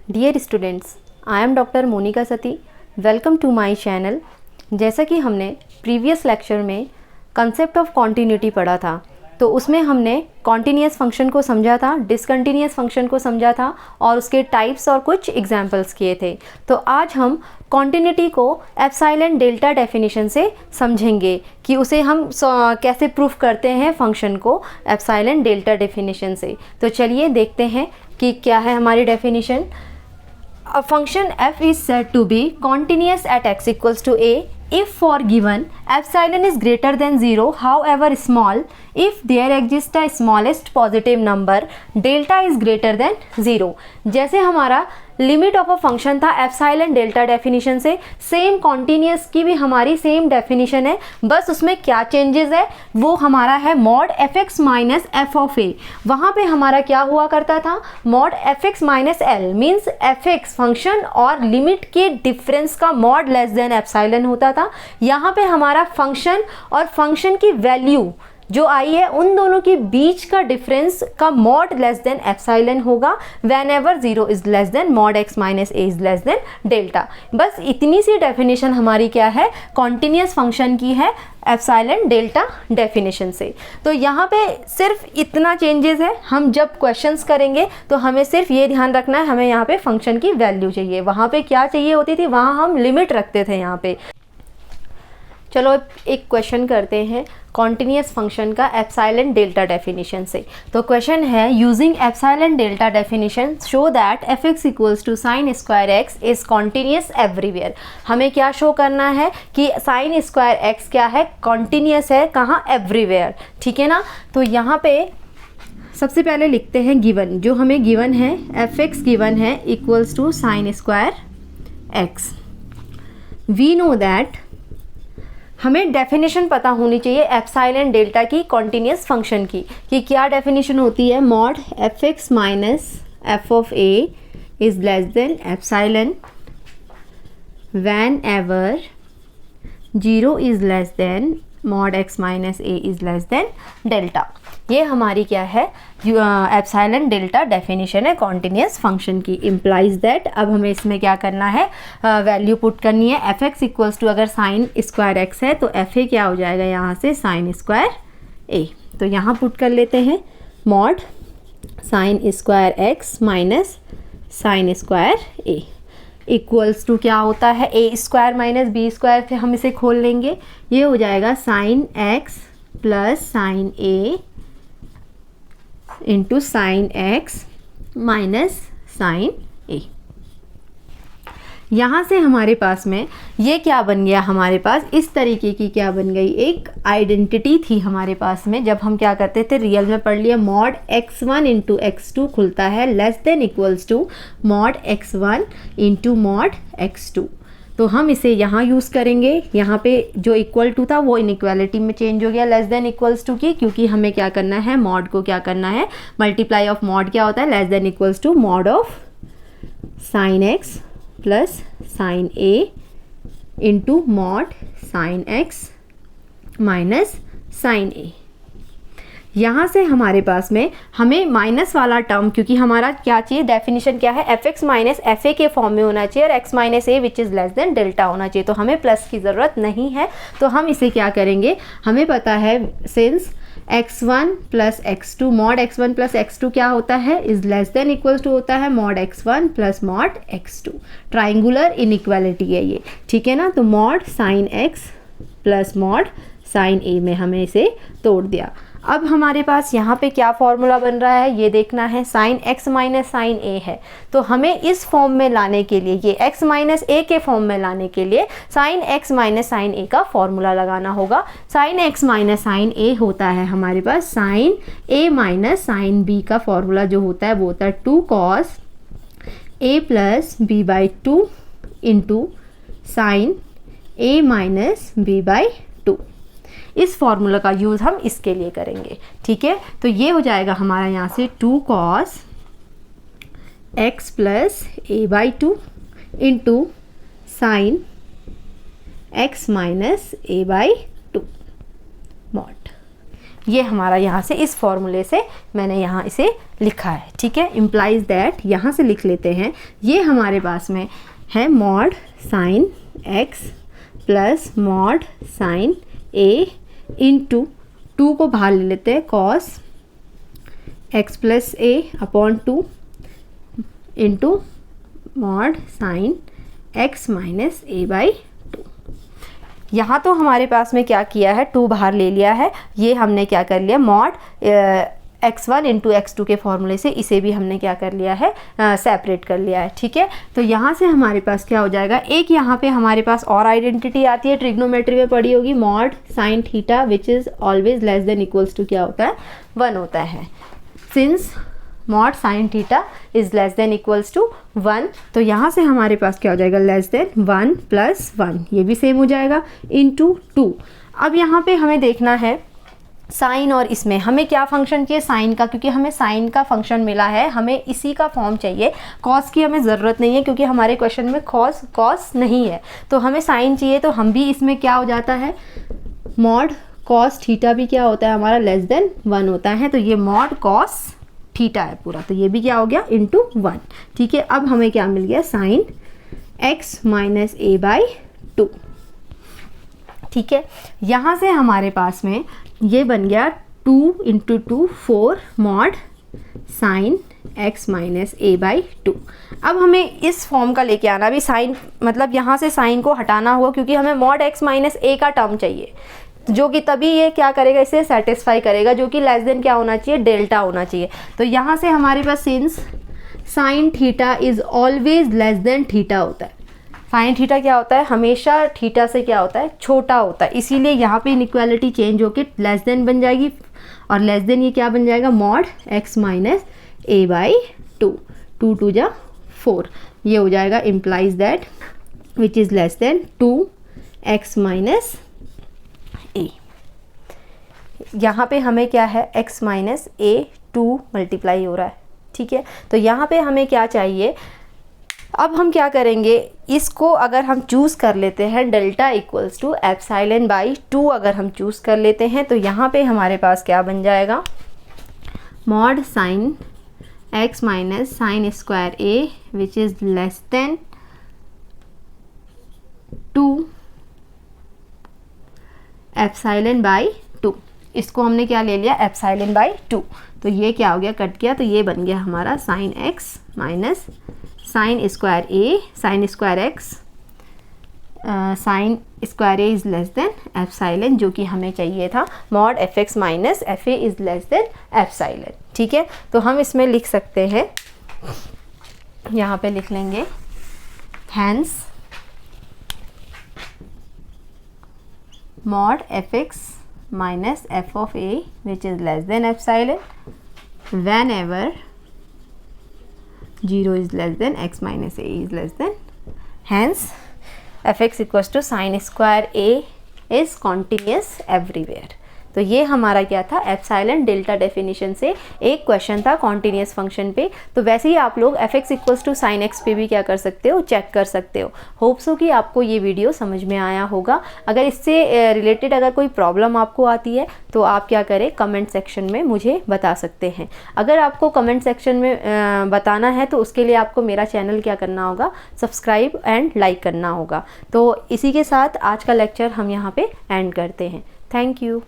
Dear students, I am doctor Monika Sati. Welcome to my channel. जैसा कि हमने प्रीवियस लेक्चर में कंसेप्ट ऑफ कॉन्टिन्यूटी पढ़ा था, तो उसमें हमने कॉन्टिन्यूस फंक्शन को समझा था, डिसकंटिन्यूस फंक्शन को समझा था और उसके टाइप्स और कुछ एग्जांपल्स किए थे। तो आज हम कॉन्टिन्यूटी को एप्सिलॉन डेल्टा डेफिनेशन से समझेंगे कि उसे हम कैसे प्रूफ करते हैं फंक्शन को एप्सिलॉन डेल्टा डेफिनेशन से। तो चलिए देखते हैं कि क्या है हमारी definition. A function f is said to be continuous at x equals to a if for given epsilon is greater than 0 however small, if there exists the smallest positive number delta is greater than 0। जैसे हमारा limit of a function था epsilon delta definition से, same continuous की भी हमारी same definition है, बस उसमें क्या चेंजेस है वो हमारा है mod f x minus f of a. वहाँ पे हमारा क्या हुआ करता था, mod f x minus l means f x function और लिमिट के डिफरेंस का मॉड लेस देन एप्सिलॉन होता था। यहाँ पे हमारा फंक्शन और फंक्शन की वैल्यू जो आई है उन दोनों के बीच का डिफरेंस का मॉड लेस देन एप्सिलॉन होगा when ever 0 is less than mod x minus a is less than delta. बस इतनी सी डेफिनेशन हमारी क्या है, कॉन्टिन्यूस फंक्शन की है एप्सिलॉन डेल्टा डेफिनेशन से। तो यहाँ पे सिर्फ इतना चेंजेस है, हम जब क्वेश्चंस करेंगे तो हमें सिर्फ ये ध्यान रखना है, हमें यहाँ पे फंक्शन की वैल्यू चाहिए। वहाँ पे क्या चाहिए होती थी, वहाँ हम लिमिट रखते थे यहाँ पे। चलो एक क्वेश्चन करते हैं कॉन्टिन्यूस फंक्शन का एप्सिलॉन डेल्टा डेफिनेशन से। तो क्वेश्चन है, using epsilon delta definition show that f x equals to sine square x is continuous everywhere. हमें क्या शो करना है कि साइन स्क्वायर एक्स क्या है, कॉन्टिन्यूस है, कहाँ, एवरीवेयर। ठीक है ना। तो यहाँ पे सबसे पहले लिखते हैं गिवन, जो हमें गिवन है एफ एक्स गिवन है equals to sine square x. We know that हमें डेफिनेशन पता होनी चाहिए एप्सिलॉन डेल्टा की कॉन्टिन्यूस फंक्शन की, कि क्या डेफिनेशन होती है, mod f x minus f of a is less than epsilon whenever 0 is less than mod x minus a is less than delta. ये हमारी क्या है, एप्सिलॉन डेल्टा डेफिनेशन है कॉन्टिन्यूस फंक्शन की। इम्प्लाइज दैट अब हमें इसमें क्या करना है, वैल्यू पुट करनी है। एफ एक्स इक्वल्स टू अगर साइन स्क्वायर एक्स है तो एफ ए क्या हो जाएगा यहाँ से, साइन स्क्वायर ए। तो यहाँ पुट कर लेते हैं mod sine square x minus sine square a equals to क्या होता है, a square minus b square से हम इसे खोल लेंगे, ये हो जाएगा sine x plus sine a into sine x minus sine a. यहाँ से हमारे पास में ये क्या बन गया, हमारे पास इस तरीके की क्या बन गई, एक आइडेंटिटी थी हमारे पास में। जब हम क्या करते थे, रियल में पढ़ लिया, मॉड x1 इंटू x2 खुलता है less than equals to mod x1 into mod x2। तो हम इसे यहाँ यूज़ करेंगे। यहाँ पे जो इक्वल टू था वो इनइक्वालिटी में चेंज हो गया लेस देन इक्वल्स टू की, क्योंकि हमें क्या करना है, मॉड को क्या करना है, मल्टीप्लाई ऑफ मॉड क्या होता है, less than equals to mod of sine x plus sine a into mod sine x minus sine a. यहाँ से हमारे पास में हमें माइनस वाला टर्म, क्योंकि हमारा क्या चाहिए, डेफिनेशन क्या है, f x minus F A के फॉर्म में होना चाहिए और x minus A which is less than delta होना चाहिए। तो हमें प्लस की ज़रूरत नहीं है, तो हम इसे क्या करेंगे, हमें पता है since x1 plus x2 mod x1 plus x2 क्या होता है, is less than equals to होता है mod x1 plus mod x2। Triangular inequality है ये, ठीक है ना। तो mod sine x plus mod sine a में हमें इसे तोड़ दिया। अब हमारे पास यहाँ पे क्या फॉर्मूला बन रहा है ये देखना है, साइन x माइनस साइन ए है, तो हमें इस फॉर्म में लाने के लिए, ये x माइनस ए के फॉर्म में लाने के लिए sine x minus sine a का फॉर्मूला लगाना होगा। Sine x minus sine a होता है हमारे पास sine a minus sine b का फॉर्मूला जो होता है वो होता है 2 cos a plus b by 2 into sine a minus b by 2। इस फॉर्मूला का यूज़ हम इसके लिए करेंगे, ठीक है। तो ये हो जाएगा हमारा यहाँ से 2 cos x plus A by 2 into sign x minus A by 2 mod. ये हमारा यहाँ से इस फॉर्मूले से मैंने यहाँ इसे लिखा है, ठीक है। इम्प्लाइज दैट, यहाँ से लिख लेते हैं, ये हमारे पास में है mod sine x plus mod sign a into 2 को बाहर ले लेते हैं, cos x plus a upon 2 into mod sine x minus a by 2। यहाँ तो हमारे पास में क्या किया है, 2 बाहर ले लिया है, ये हमने क्या कर लिया, मॉड x1 इंटू x2 के फॉर्मूले से इसे भी हमने क्या कर लिया है, सेपरेट कर लिया है, ठीक है। तो यहाँ से हमारे पास क्या हो जाएगा, एक यहाँ पे हमारे पास और आइडेंटिटी आती है, ट्रिग्नोमेट्री में पढ़ी होगी, mod sine theta which is always less than equals to क्या होता है, 1 होता है। Since mod sine theta is less than equals to 1, तो यहाँ से हमारे पास क्या हो जाएगा, लेस देन 1 प्लस 1, ये भी सेम हो जाएगा, इंटू 2। अब यहाँ पे हमें देखना है साइन, और इसमें हमें क्या फंक्शन चाहिए, साइन का, क्योंकि हमें साइन का फंक्शन मिला है, हमें इसी का फॉर्म चाहिए, कॉस की हमें ज़रूरत नहीं है क्योंकि हमारे क्वेश्चन में कॉस नहीं है, तो हमें साइन चाहिए। तो हम भी इसमें क्या हो जाता है, मॉड कॉस थीटा भी क्या होता है हमारा, लेस देन 1 होता है, तो ये मॉड कॉस थीटा है पूरा, तो ये भी क्या हो गया, इंटू 1, ठीक है। अब हमें क्या मिल गया, sine x minus a by 2, ठीक है। यहाँ से हमारे पास में ये बन गया 2 into 2 4 mod sine x minus a by 2। अब हमें इस फॉर्म का लेके आना, भी साइन मतलब यहाँ से साइन को हटाना होगा क्योंकि हमें मॉड x माइनस a का टर्म चाहिए, जो कि तभी ये क्या करेगा, इसे सेटिस्फाई करेगा, जो कि लेस देन क्या होना चाहिए, डेल्टा होना चाहिए। तो यहाँ से हमारे पास since sine theta is always less than theta होता है, साइन थीटा क्या होता है, हमेशा थीटा से क्या होता है, छोटा होता है, इसीलिए यहाँ पे इनइक्वालिटी चेंज होकर लेस देन बन जाएगी, और लेस देन ये क्या बन जाएगा, mod x minus a by 2, 2 2 जा 4, ये हो जाएगा, implies that which is less then 2x minus a। यहाँ पे हमें क्या है, x माइनस a 2 मल्टीप्लाई हो रहा है, ठीक है। तो यहाँ पे हमें क्या चाहिए, अब हम क्या करेंगे, इसको अगर हम चूज़ कर लेते हैं delta equals to epsilon by 2, अगर हम चूज़ कर लेते हैं तो यहाँ पे हमारे पास क्या बन जाएगा, mod sine x minus sine square a which is less then 2 epsilon by 2। इसको हमने क्या ले लिया, एप्सिलॉन बाई 2, तो ये क्या हो गया, कट किया, तो ये बन गया हमारा sine x minus sine square a, sine square x sine square a is less than epsilon, जो कि हमें चाहिए था, mod fx minus fa is less than epsilon, ठीक है। तो हम इसमें लिख सकते हैं, यहाँ पे लिख लेंगे, hence mod fx minus f of a which is less than epsilon whenever 0 is less than x minus a is less than, hence fx equals to sin square a is continuous everywhere। तो ये हमारा क्या था, epsilon delta definition से एक question था continuous function पे। तो वैसे ही आप लोग f x equals to sine x पे भी क्या कर सकते हो, चेक कर सकते हो। होप्स हो कि आपको ये वीडियो समझ में आया होगा। अगर इससे रिलेटेड अगर कोई प्रॉब्लम आपको आती है तो आप क्या करें, कमेंट सेक्शन में मुझे बता सकते हैं। अगर आपको कमेंट सेक्शन में बताना है तो उसके लिए आपको मेरा चैनल क्या करना होगा, सब्सक्राइब एंड लाइक करना होगा। तो इसी के साथ आज का लेक्चर हम यहाँ पे एंड करते हैं। Thank you.